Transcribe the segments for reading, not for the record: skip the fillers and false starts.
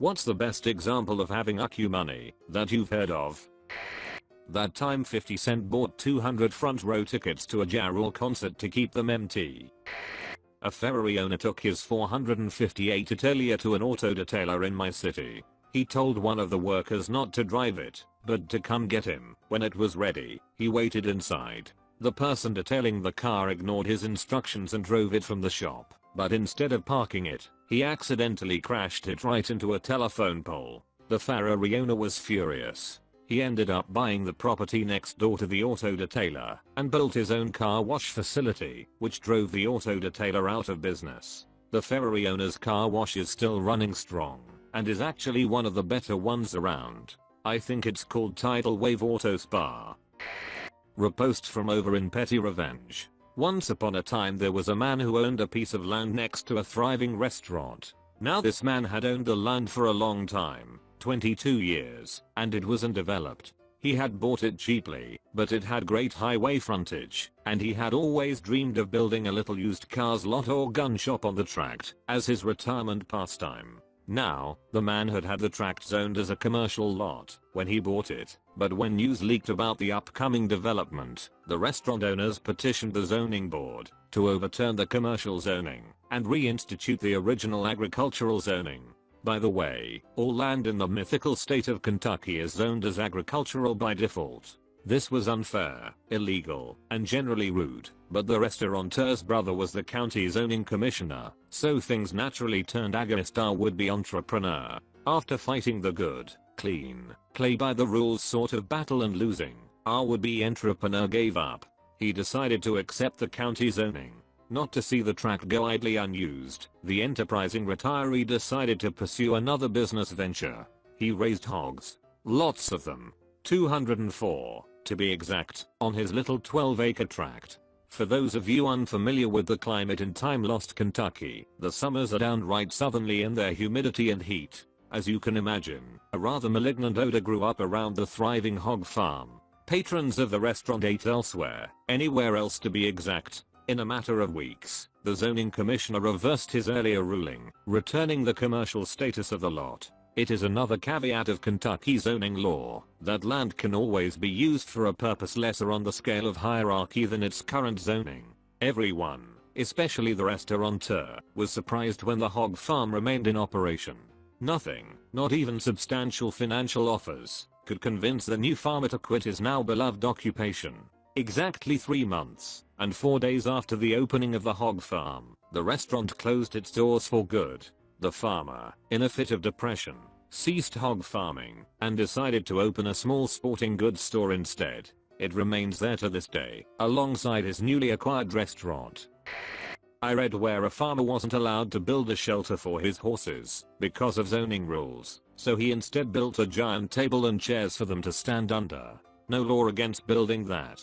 What's the best example of having UQ money that you've heard of? That time 50 Cent bought 200 front row tickets to a Ja Rule concert to keep them empty. A Ferrari owner took his 458 Atelier to an auto detailer in my city. He told one of the workers not to drive it, but to come get him. When it was ready, he waited inside. The person detailing the car ignored his instructions and drove it from the shop, but instead of parking it, he accidentally crashed it right into a telephone pole. The Ferrari owner was furious. He ended up buying the property next door to the auto detailer and built his own car wash facility, which drove the auto detailer out of business. The Ferrari owner's car wash is still running strong and is actually one of the better ones around. I think it's called Tidal Wave Auto Spa. Repost from over in petty revenge. Once upon a time there was a man who owned a piece of land next to a thriving restaurant. Now this man had owned the land for a long time, 22 years, and it wasn't developed. He had bought it cheaply, but it had great highway frontage, and he had always dreamed of building a little used cars lot or gun shop on the tract as his retirement pastime. Now, the man had had the tract zoned as a commercial lot when he bought it, but when news leaked about the upcoming development, the restaurant owners petitioned the zoning board to overturn the commercial zoning and reinstitute the original agricultural zoning. By the way, all land in the mythical state of Kentucky is zoned as agricultural by default. This was unfair, illegal, and generally rude, but the restaurateur's brother was the county zoning commissioner, so things naturally turned against our would-be entrepreneur. After fighting the good, clean, play by the rules sort of battle and losing, our would-be entrepreneur gave up. He decided to accept the county zoning. Not to see the tract go idly unused, the enterprising retiree decided to pursue another business venture. He raised hogs. Lots of them. 204, to be exact, on his little 12-acre tract. For those of you unfamiliar with the climate in time-lost Kentucky, the summers are downright southerly in their humidity and heat. As you can imagine, a rather malignant odor grew up around the thriving hog farm. Patrons of the restaurant ate elsewhere, anywhere else to be exact. In a matter of weeks, the zoning commissioner reversed his earlier ruling, returning the commercial status of the lot. It is another caveat of Kentucky zoning law that land can always be used for a purpose lesser on the scale of hierarchy than its current zoning. Everyone, especially the restaurateur, was surprised when the hog farm remained in operation. Nothing, not even substantial financial offers, could convince the new farmer to quit his now beloved occupation. Exactly 3 months and 4 days after the opening of the hog farm, the restaurant closed its doors for good. The farmer, in a fit of depression, ceased hog farming and decided to open a small sporting goods store instead. It remains there to this day, alongside his newly acquired restaurant. I read where a farmer wasn't allowed to build a shelter for his horses because of zoning rules, so he instead built a giant table and chairs for them to stand under. No law against building that.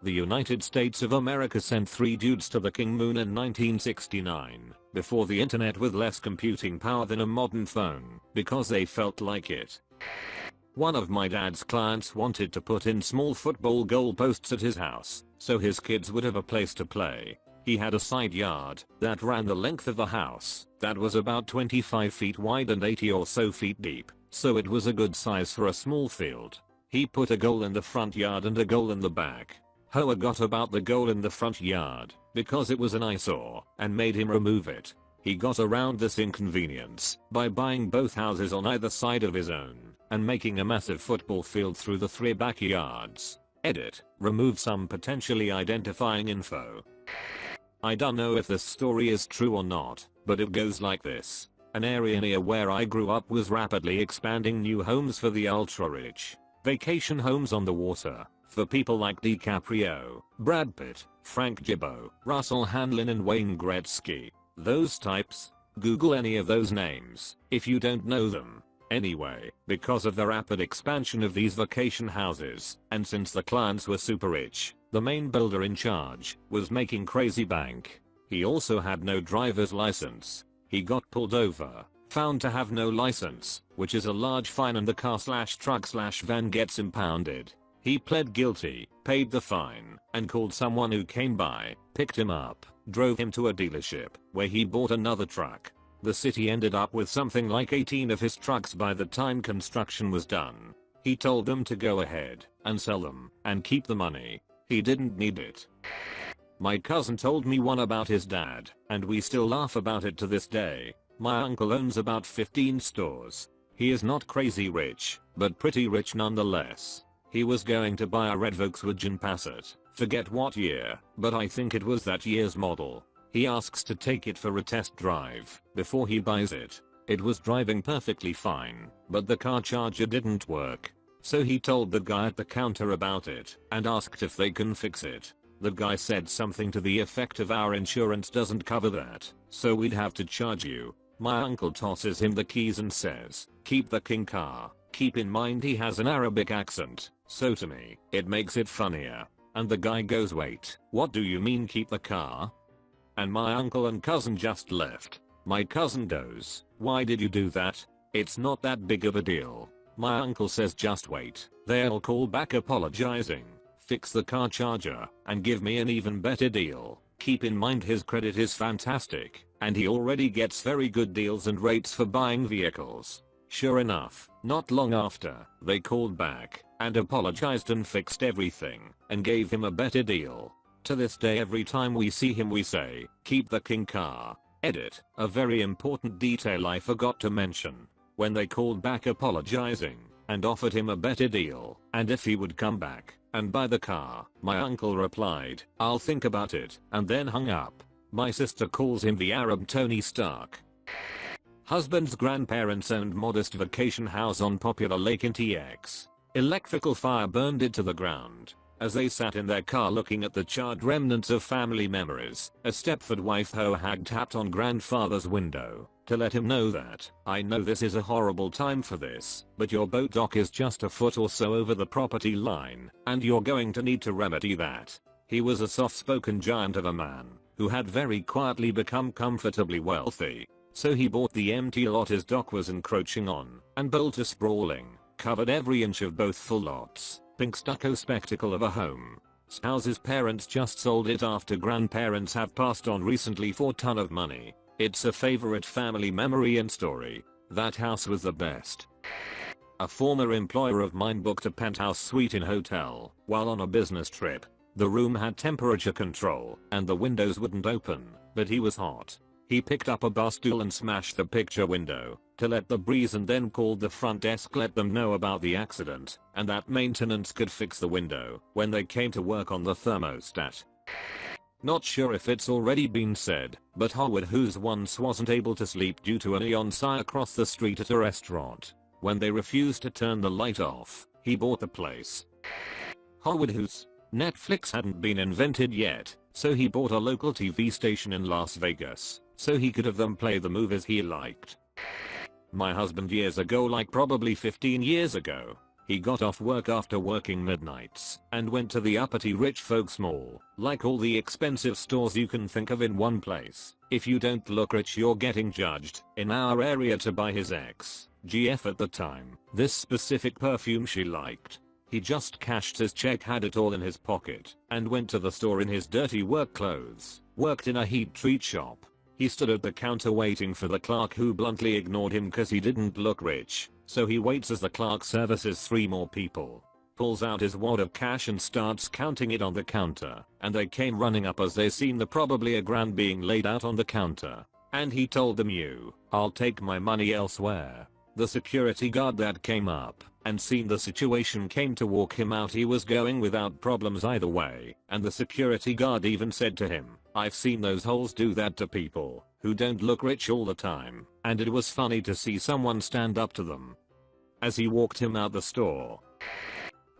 The United States of America sent 3 dudes to the King Moon in 1969, before the internet with less computing power than a modern phone, because they felt like it. One of my dad's clients wanted to put in small football goalposts at his house, so his kids would have a place to play. He had a side yard that ran the length of the house, that was about 25 feet wide and 80 or so feet deep, so it was a good size for a small field. He put a goal in the front yard and a goal in the back. Hoa got about the goal in the front yard because it was an eyesore and made him remove it. He got around this inconvenience by buying both houses on either side of his own and making a massive football field through the 3 backyards. Edit, remove some potentially identifying info. I don't know if this story is true or not, but it goes like this. An area near where I grew up was rapidly expanding new homes for the ultra-rich. Vacation homes on the water. For people like DiCaprio, Brad Pitt, Frank Gibbo, Russell Hanlon and Wayne Gretzky. Those types. Google any of those names if you don't know them. Anyway, because of the rapid expansion of these vacation houses, and since the clients were super rich, the main builder in charge was making crazy bank. He also had no driver's license. He got pulled over, found to have no license, which is a large fine, and the car/truck/van gets impounded. He pled guilty, paid the fine, and called someone who came by, picked him up, drove him to a dealership, where he bought another truck. The city ended up with something like 18 of his trucks by the time construction was done. He told them to go ahead and sell them and keep the money. He didn't need it. My cousin told me one about his dad, and we still laugh about it to this day. My uncle owns about 15 stores. He is not crazy rich, but pretty rich nonetheless. He was going to buy a red Volkswagen Passat, forget what year, but I think it was that year's model. He asks to take it for a test drive before he buys it. It was driving perfectly fine, but the car charger didn't work. So he told the guy at the counter about it and asked if they can fix it. The guy said something to the effect of our insurance doesn't cover that, so we'd have to charge you. My uncle tosses him the keys and says, keep the king car. Keep in mind he has an Arabic accent, so to me, it makes it funnier. And the guy goes, wait, what do you mean keep the car? And my uncle and cousin just left. My cousin goes, why did you do that? It's not that big of a deal. My uncle says just wait, they'll call back apologizing, fix the car charger, and give me an even better deal. Keep in mind his credit is fantastic, and he already gets very good deals and rates for buying vehicles. Sure enough, not long after, they called back and apologized and fixed everything and gave him a better deal. To this day every time we see him we say, keep the king car. Edit, a very important detail I forgot to mention. When they called back apologizing and offered him a better deal and if he would come back and buy the car, my uncle replied, I'll think about it, and then hung up. My sister calls him the Arab Tony Stark. Husband's grandparents owned modest vacation house on popular lake in TX. Electrical fire burned it to the ground. As they sat in their car looking at the charred remnants of family memories, a Stepford wife Hag tapped on grandfather's window to let him know that, I know this is a horrible time for this, but your boat dock is just a foot or so over the property line, and you're going to need to remedy that. He was a soft-spoken giant of a man who had very quietly become comfortably wealthy. So he bought the empty lot his dock was encroaching on and built a sprawling, covered every inch of both full lots, pink stucco spectacle of a home. House's parents just sold it after grandparents have passed on recently for a ton of money. It's a favorite family memory and story. That house was the best. A former employer of mine booked a penthouse suite in hotel while on a business trip. The room had temperature control and the windows wouldn't open, but he was hot. He picked up a bar stool and smashed the picture window to let the breeze and then called the front desk, let them know about the accident and that maintenance could fix the window when they came to work on the thermostat. Not sure if it's already been said, but Howard Hughes once wasn't able to sleep due to a neon sign across the street at a restaurant. When they refused to turn the light off, he bought the place. Howard Hughes. Netflix hadn't been invented yet, so he bought a local TV station in Las Vegas so he could have them play the movies he liked. My husband years ago, like probably 15 years ago, he got off work after working midnights and went to the uppity rich folks mall, like all the expensive stores you can think of in one place. If you don't look rich you're getting judged, in our area, to buy his ex-GF at the time this specific perfume she liked. He just cashed his check, had it all in his pocket, and went to the store in his dirty work clothes. Worked in a heat treat shop. He stood at the counter waiting for the clerk, who bluntly ignored him cause he didn't look rich. So he waits as the clerk services 3 more people. Pulls out his wad of cash and starts counting it on the counter, and they came running up as they seen the probably a grand being laid out on the counter. And he told them, I'll take my money elsewhere. The security guard that came up and seen the situation came to walk him out. He was going without problems either way, and the security guard even said to him, I've seen those holes do that to people who don't look rich all the time, and it was funny to see someone stand up to them. As he walked him out the store.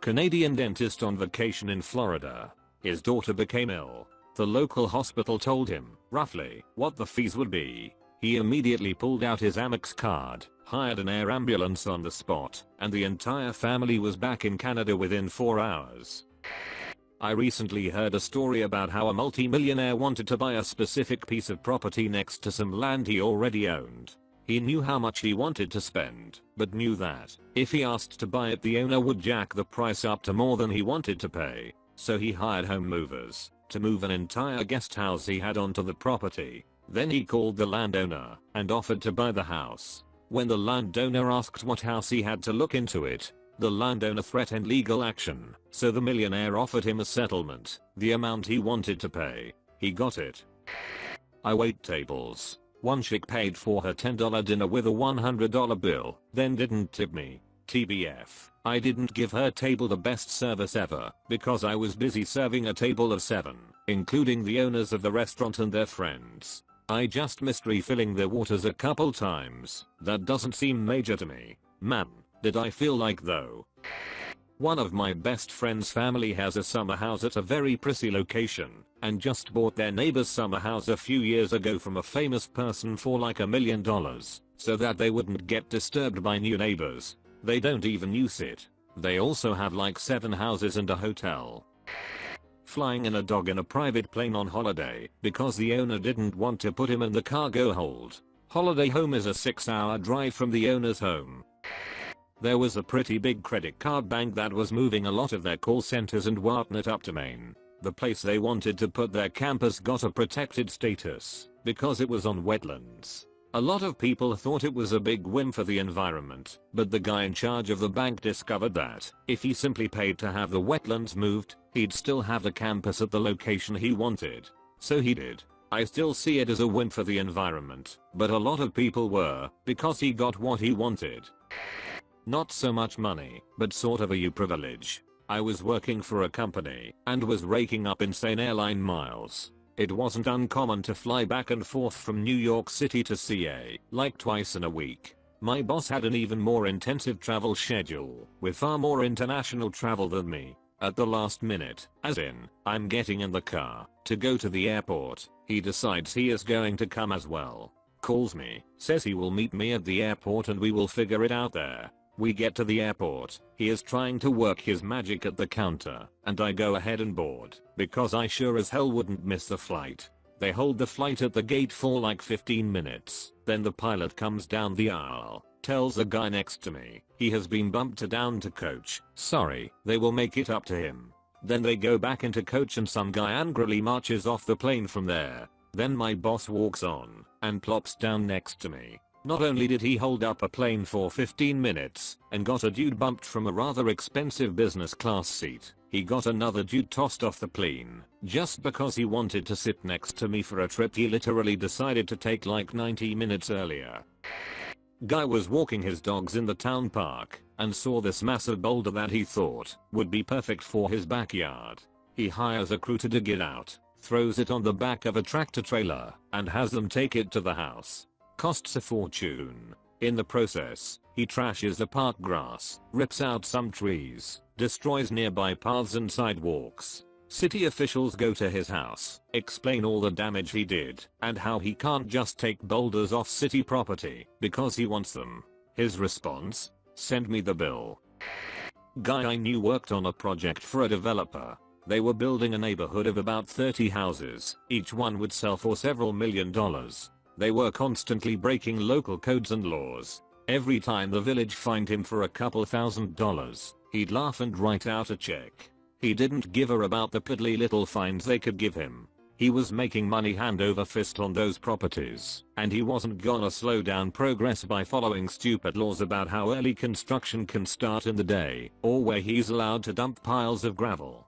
Canadian dentist on vacation in Florida. His daughter became ill. The local hospital told him, roughly, what the fees would be. He immediately pulled out his Amex card, hired an air ambulance on the spot, and the entire family was back in Canada within 4 hours. I recently heard a story about how a multi-millionaire wanted to buy a specific piece of property next to some land he already owned. He knew how much he wanted to spend, but knew that if he asked to buy it the owner would jack the price up to more than he wanted to pay. So he hired home movers to move an entire guest house he had onto the property. Then he called the landowner and offered to buy the house. When the landowner asked what house he had to look into it, the landowner threatened legal action, so the millionaire offered him a settlement, the amount he wanted to pay. He got it. I wait tables. One chick paid for her $10 dinner with a $100 bill, then didn't tip me. TBF, I didn't give her table the best service ever because I was busy serving a table of 7, including the owners of the restaurant and their friends. I just missed refilling their waters a couple times. That doesn't seem major to me. Man, did I feel like though. One of my best friend's family has a summer house at a very pricey location and just bought their neighbor's summer house a few years ago from a famous person for like $1 million so that they wouldn't get disturbed by new neighbors. They don't even use it. They also have like 7 houses and a hotel. Flying in a dog in a private plane on holiday because the owner didn't want to put him in the cargo hold. Holiday home is a 6-hour drive from the owner's home. There was a pretty big credit card bank that was moving a lot of their call centers and whatnot up to Maine. The place they wanted to put their campus got a protected status because it was on wetlands. A lot of people thought it was a big win for the environment, but the guy in charge of the bank discovered that if he simply paid to have the wetlands moved, he'd still have the campus at the location he wanted. So he did. I still see it as a win for the environment, but a lot of people were, because he got what he wanted. Not so much money, but sort of a U privilege. I was working for a company and was raking up insane airline miles. It wasn't uncommon to fly back and forth from New York City to CA like twice in a week. My boss had an even more intensive travel schedule with far more international travel than me. At the last minute, as in, I'm getting in the car to go to the airport, he decides he is going to come as well. Calls me, says he will meet me at the airport and we will figure it out there. We get to the airport, he is trying to work his magic at the counter, and I go ahead and board, because I sure as hell wouldn't miss the flight. They hold the flight at the gate for like 15 minutes, then the pilot comes down the aisle, tells the guy next to me, he has been bumped down to coach, sorry, they will make it up to him. Then they go back into coach and some guy angrily marches off the plane from there. Then my boss walks on, and plops down next to me. Not only did he hold up a plane for 15 minutes and got a dude bumped from a rather expensive business class seat, he got another dude tossed off the plane just because he wanted to sit next to me for a trip he literally decided to take like 90 minutes earlier. Guy was walking his dogs in the town park and saw this massive boulder that he thought would be perfect for his backyard. He hires a crew to dig it out, throws it on the back of a tractor trailer, and has them take it to the house. Costs a fortune. In the process, he trashes the park grass, rips out some trees, destroys nearby paths and sidewalks. City officials go to his house, explain all the damage he did, and how he can't just take boulders off city property because he wants them. His response? Send me the bill. Guy I knew worked on a project for a developer. They were building a neighborhood of about 30 houses, each one would sell for several $1 million. They were constantly breaking local codes and laws. Every time the village fined him for a couple $1,000s, he'd laugh and write out a check. He didn't give a about the piddly little fines they could give him. He was making money hand over fist on those properties, and he wasn't gonna slow down progress by following stupid laws about how early construction can start in the day, or where he's allowed to dump piles of gravel.